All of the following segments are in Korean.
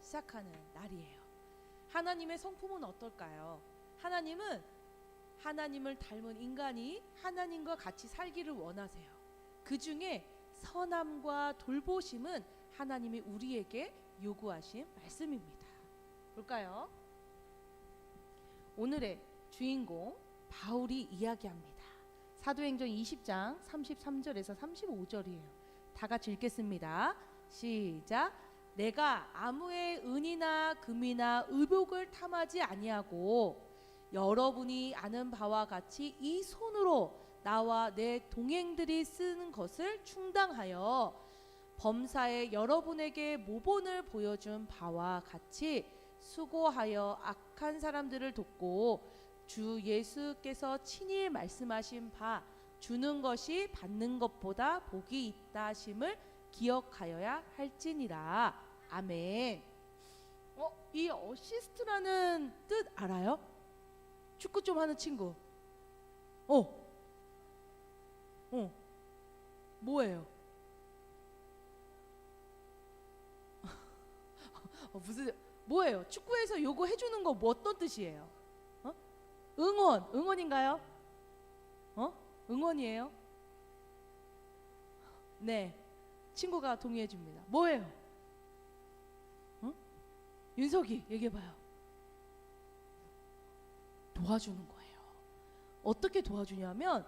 시작하는 날이에요. 하나님의 성품은 어떨까요? 하나님은 하나님을 닮은 인간이 하나님과 같이 살기를 원하세요. 그 중에 선함과 돌보심은 하나님이 우리에게 요구하신 말씀입니다. 볼까요? 오늘의 주인공 바울이 이야기합니다. 사도행전 20장 33절에서 35절이에요. 다 같이 읽겠습니다. 시작. 내가 아무의 은이나 금이나 의복을 탐하지 아니하고 여러분이 아는 바와 같이 이 손으로 나와 내 동행들이 쓰는 것을 충당하여 범사에 여러분에게 모본을 보여준 바와 같이 수고하여 악한 사람들을 돕고 주 예수께서 친히 말씀하신 바 주는 것이 받는 것보다 복이 있다 하심을 기억하여야 할지니라. 아멘. 이 어시스트라는 뜻 알아요? 축구 좀 하는 친구. 뭐예요? 뭐예요? 축구에서 요거 해주는 거 뭐 어떤 뜻이에요? 응원인가요? 응원이에요? 네, 친구가 동의해 줍니다. 뭐예요? 윤석이 얘기해봐요. 도와주는 거예요. 어떻게 도와주냐면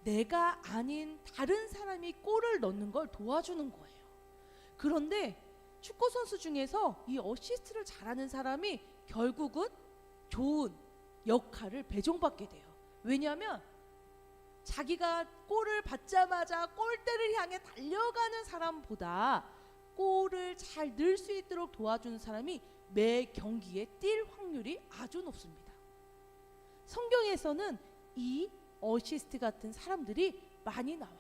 내가 아닌 다른 사람이 골을 넣는 걸 도와주는 거예요. 그런데 축구 선수 중에서 이 어시스트를 잘하는 사람이 결국은 좋은 역할을 배정받게 돼요. 왜냐하면 자기가 골을 받자마자 골대를 향해 달려가는 사람보다 골을 잘 넣을 수 있도록 도와주는 사람이 매 경기에 뛸 확률이 아주 높습니다. 성경에서는 이 어시스트 같은 사람들이 많이 나와요.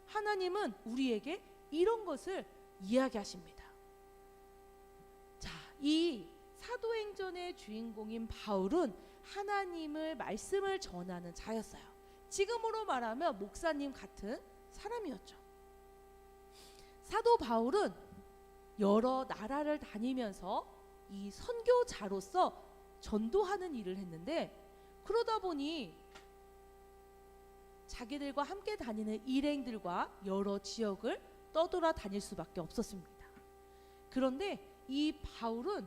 하나님은 우리에게 이런 것을 이야기하십니다. 자, 이 사도행전의 주인공인 바울은 하나님의 말씀을 전하는 자였어요. 지금으로 말하면 목사님 같은 사람이었죠. 사도 바울은 여러 나라를 다니면서 이 선교자로서 전도하는 일을 했는데, 그러다 보니 자기들과 함께 다니는 일행들과 여러 지역을 떠돌아 다닐 수밖에 없었습니다. 그런데 이 바울은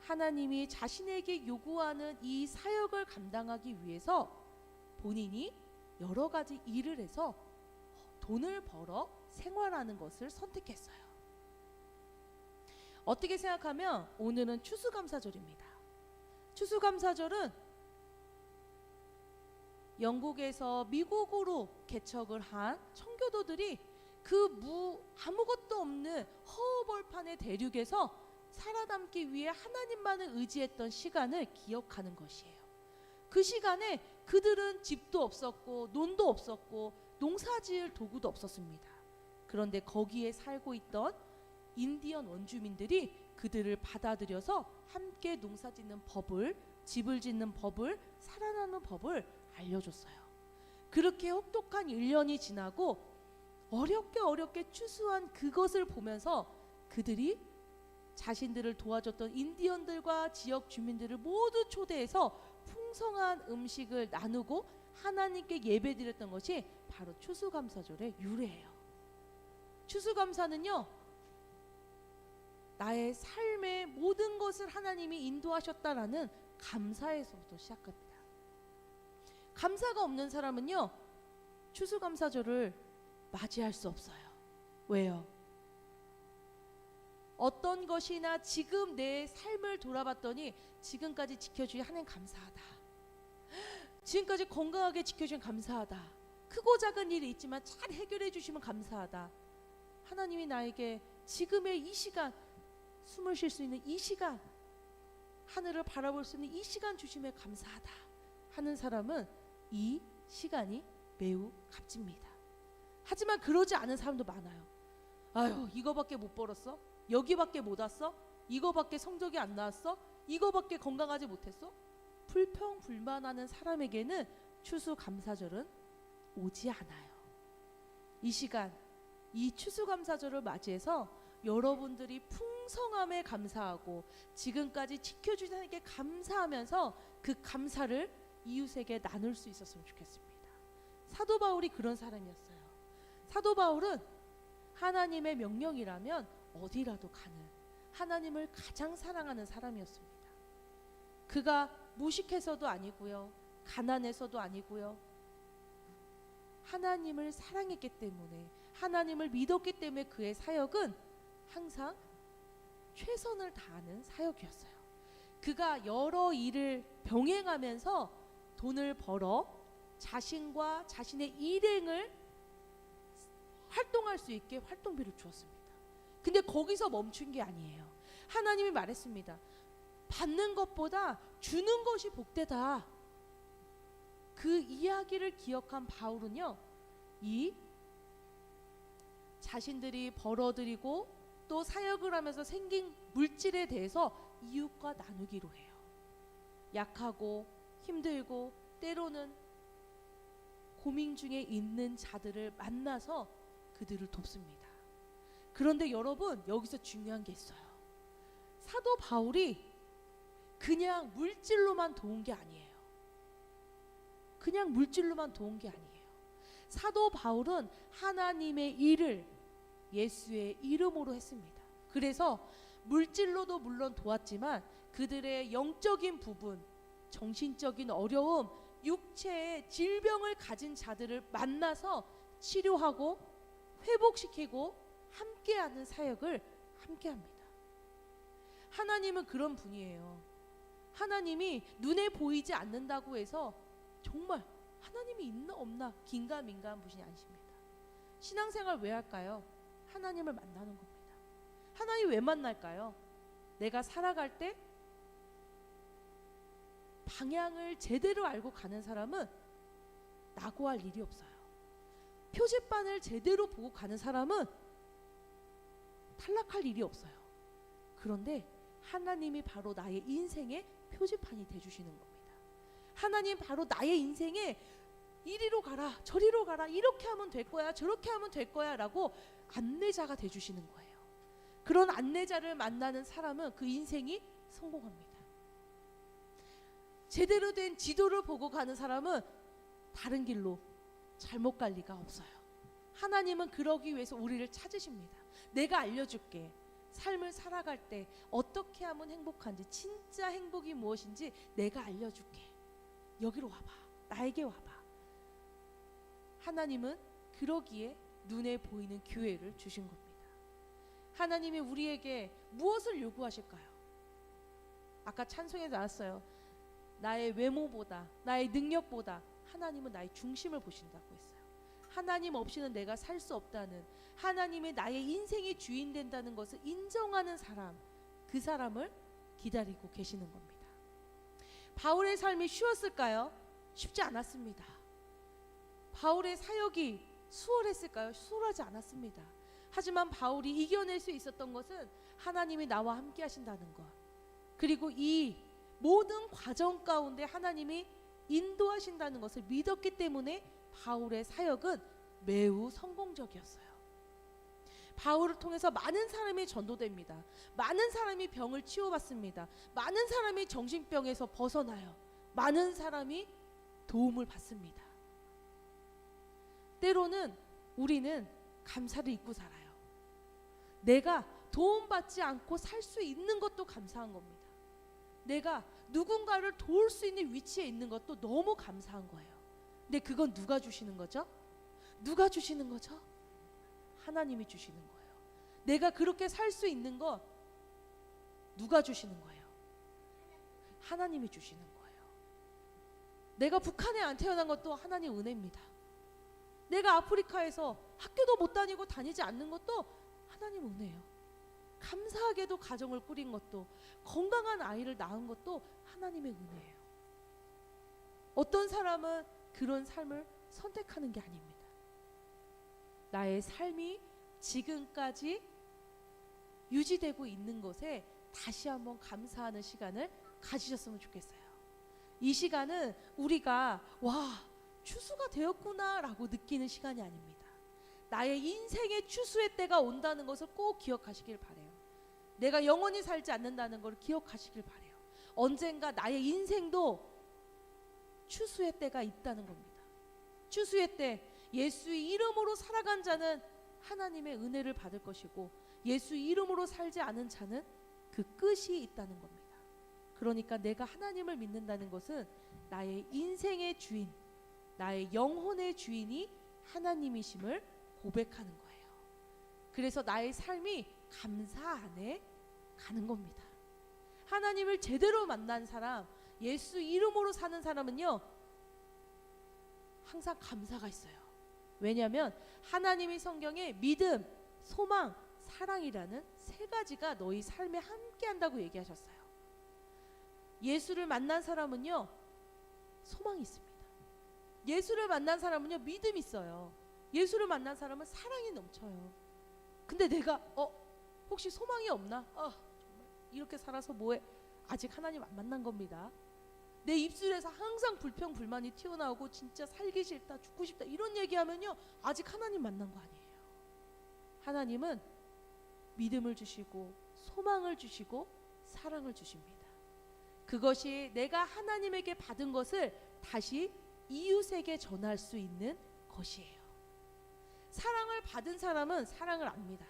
하나님이 자신에게 요구하는 이 사역을 감당하기 위해서 본인이 여러 가지 일을 해서 돈을 벌어 생활하는 것을 선택했어요. 어떻게 생각하면 오늘은 추수감사절입니다. 추수감사절은 영국에서 미국으로 개척을 한 청교도들이 그 아무것도 없는 허허벌판의 대륙에서 살아남기 위해 하나님만을 의지했던 시간을 기억하는 것이에요. 그 시간에 그들은 집도 없었고 논도 없었고 농사지을 도구도 없었습니다. 그런데 거기에 살고 있던 인디언 원주민들이 그들을 받아들여서 함께 농사짓는 법을, 집을 짓는 법을, 살아나는 법을 알려줬어요. 그렇게 혹독한 1년이 지나고 어렵게 추수한 그것을 보면서 그들이 자신들을 도와줬던 인디언들과 지역 주민들을 모두 초대해서 풍성한 음식을 나누고 하나님께 예배드렸던 것이 바로 추수감사절의 유래예요. 추수감사는요, 나의 삶의 모든 것을 하나님이 인도하셨다라는 감사에서부터 시작합니다. 감사가 없는 사람은요, 추수감사절을 맞이할 수 없어요. 왜요? 어떤 것이나 지금 내 삶을 돌아봤더니 지금까지 지켜주신 하나님 감사하다. 지금까지 건강하게 지켜주신 감사하다. 크고 작은 일이 있지만 잘 해결해 주시면 감사하다. 하나님이 나에게 지금의 이 시간, 숨을 쉴 수 있는 이 시간, 하늘을 바라볼 수 있는 이 시간 주심에 감사하다 하는 사람은 이 시간이 매우 값집니다. 하지만 그러지 않은 사람도 많아요. 아유, 이거밖에 못 벌었어? 여기밖에 못 왔어? 이거밖에 성적이 안 나왔어? 이거밖에 건강하지 못했어? 불평불만하는 사람에게는 추수감사절은 오지 않아요. 이 시간, 이 추수감사절을 맞이해서 여러분들이 풍성한 풍성함에 감사하고 지금까지 지켜주신 하나님께 감사하면서 그 감사를 이웃에게 나눌 수 있었으면 좋겠습니다. 사도 바울이 그런 사람이었어요. 사도 바울은 하나님의 명령이라면 어디라도 가는 하나님을 가장 사랑하는 사람이었습니다. 그가 무식해서도 아니고요, 가난해서도 아니고요, 하나님을 사랑했기 때문에, 하나님을 믿었기 때문에 그의 사역은 항상 최선을 다하는 사역이었어요. 그가 여러 일을 병행하면서 돈을 벌어 자신과 자신의 일행을 활동할 수 있게 활동비를 주었습니다. 근데 거기서 멈춘 게 아니에요. 하나님이 말했습니다. 받는 것보다 주는 것이 복되다. 그 이야기를 기억한 바울은요, 이 자신들이 벌어들이고 또 사역을 하면서 생긴 물질에 대해서 이웃과 나누기로 해요. 약하고 힘들고 때로는 고민 중에 있는 자들을 만나서 그들을 돕습니다. 그런데 여러분, 여기서 중요한 게 있어요. 사도 바울이 그냥 물질로만 도운 게 아니에요. 그냥 물질로만 도운 게 아니에요. 사도 바울은 하나님의 일을 예수의 이름으로 했습니다. 그래서 물질로도 물론 도왔지만 그들의 영적인 부분, 정신적인 어려움, 육체의 질병을 가진 자들을 만나서 치료하고 회복시키고 함께하는 사역을 함께합니다. 하나님은 그런 분이에요. 하나님이 눈에 보이지 않는다고 해서 정말 하나님이 있나 없나 긴가민가한 분이 아니십니다. 신앙생활 왜 할까요? 하나님을 만나는 겁니다. 하나님 왜 만날까요? 내가 살아갈 때 방향을 제대로 알고 가는 사람은 낙오할 일이 없어요. 표지판을 제대로 보고 가는 사람은 탈락할 일이 없어요. 그런데 하나님이 바로 나의 인생의 표지판이 되주시는 겁니다. 하나님 바로 나의 인생에 이리로 가라, 저리로 가라, 이렇게 하면 될 거야, 저렇게 하면 될 거야 라고 안내자가 되주시는 거예요. 그런 안내자를 만나는 사람은 그 인생이 성공합니다. 제대로 된 지도를 보고 가는 사람은 다른 길로 잘못 갈 리가 없어요. 하나님은 그러기 위해서 우리를 찾으십니다. 내가 알려줄게. 삶을 살아갈 때 어떻게 하면 행복한지, 진짜 행복이 무엇인지 내가 알려줄게. 여기로 와봐. 나에게 와봐. 하나님은 그러기에 눈에 보이는 기회를 주신 겁니다. 하나님이 우리에게 무엇을 요구하실까요? 아까 찬송에 나왔어요. 나의 외모보다, 나의 능력보다 하나님은 나의 중심을 보신다고 했어요. 하나님 없이는 내가 살 수 없다는, 하나님이 나의 인생의 주인 된다는 것을 인정하는 사람, 그 사람을 기다리고 계시는 겁니다. 바울의 삶이 쉬웠을까요? 쉽지 않았습니다. 바울의 사역이 수월했을까요? 수월하지 않았습니다. 하지만 바울이 이겨낼 수 있었던 것은 하나님이 나와 함께 하신다는 것, 그리고 이 모든 과정 가운데 하나님이 인도하신다는 것을 믿었기 때문에 바울의 사역은 매우 성공적이었어요. 바울을 통해서 많은 사람이 전도됩니다. 많은 사람이 병을 치유받습니다. 많은 사람이 정신병에서 벗어나요. 많은 사람이 도움을 받습니다. 때로는 우리는 감사를 잊고 살아요. 내가 도움받지 않고 살 수 있는 것도 감사한 겁니다. 내가 누군가를 도울 수 있는 위치에 있는 것도 너무 감사한 거예요. 근데 그건 누가 주시는 거죠? 누가 주시는 거죠? 하나님이 주시는 거예요. 내가 그렇게 살 수 있는 거 누가 주시는 거예요? 하나님이 주시는 거예요. 내가 북한에 안 태어난 것도 하나님 은혜입니다. 내가 아프리카에서 학교도 못 다니고 다니지 않는 것도 하나님 은혜예요. 감사하게도 가정을 꾸린 것도, 건강한 아이를 낳은 것도 하나님의 은혜예요. 어떤 사람은 그런 삶을 선택하는 게 아닙니다. 나의 삶이 지금까지 유지되고 있는 것에 다시 한번 감사하는 시간을 가지셨으면 좋겠어요. 이 시간은 우리가 와, 추수가 되었구나 라고 느끼는 시간이 아닙니다. 나의 인생의 추수의 때가 온다는 것을 꼭 기억하시길 바라요. 내가 영원히 살지 않는다는 걸 기억하시길 바래요. 언젠가 나의 인생도 추수의 때가 있다는 겁니다. 추수의 때 예수의 이름으로 살아간 자는 하나님의 은혜를 받을 것이고 예수 이름으로 살지 않은 자는 그 끝이 있다는 겁니다. 그러니까 내가 하나님을 믿는다는 것은 나의 인생의 주인, 나의 영혼의 주인이 하나님이심을 고백하는 거예요. 그래서 나의 삶이 감사 안에 가는 겁니다. 하나님을 제대로 만난 사람, 예수 이름으로 사는 사람은요 항상 감사가 있어요. 왜냐하면 하나님이 성경에 믿음, 소망, 사랑이라는 세 가지가 너희 삶에 함께 한다고 얘기하셨어요. 예수를 만난 사람은요 소망이 있습니다. 예수를 만난 사람은요 믿음이 있어요. 예수를 만난 사람은 사랑이 넘쳐요. 근데 내가 혹시 소망이 없나? 정말 이렇게 살아서 뭐해? 아직 하나님 안 만난 겁니다. 내 입술에서 항상 불평 불만이 튀어나오고 진짜 살기 싫다, 죽고 싶다 이런 얘기하면요 아직 하나님 만난 거 아니에요. 하나님은 믿음을 주시고 소망을 주시고 사랑을 주십니다. 그것이 내가 하나님에게 받은 것을 다시 이웃에게 전할 수 있는 것이에요. 사랑을 받은 사람은 사랑을 압니다.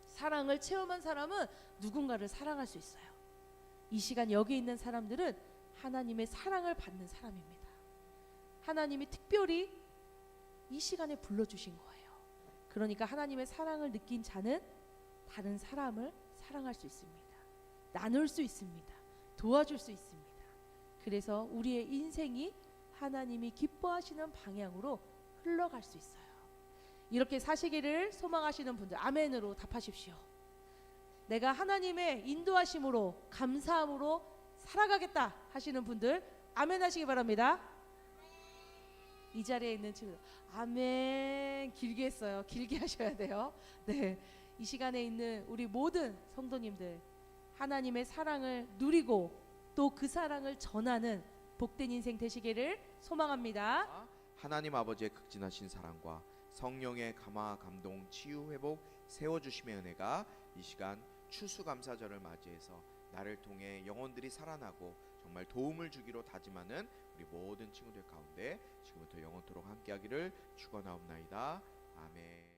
사랑을 체험한 사람은 누군가를 사랑할 수 있어요. 이 시간 여기 있는 사람들은 하나님의 사랑을 받는 사람입니다. 하나님이 특별히 이 시간에 불러주신 거예요. 그러니까 하나님의 사랑을 느낀 자는 다른 사람을 사랑할 수 있습니다. 나눌 수 있습니다. 도와줄 수 있습니다. 그래서 우리의 인생이 하나님이 기뻐하시는 방향으로 흘러갈 수 있어요. 이렇게 사시기를 소망하시는 분들 아멘으로 답하십시오. 내가 하나님의 인도하심으로 감사함으로 살아가겠다 하시는 분들 아멘 하시기 바랍니다. 이 자리에 있는 친구들 아멘 길게 했어요. 길게 하셔야 돼요. 네, 이 시간에 있는 우리 모든 성도님들 하나님의 사랑을 누리고 또 그 사랑을 전하는 복된 인생 되시기를 소망합니다. 하나님 아버지의 극진하신 사랑과 성령의 감화, 감동, 치유, 회복, 세워주심의 은혜가 이 시간 추수감사절을 맞이해서 나를 통해 영혼들이 살아나고 정말 도움을 주기로 다짐하는 우리 모든 친구들 가운데 지금부터 영원토록 함께하기를 축원하옵나이다. 아멘.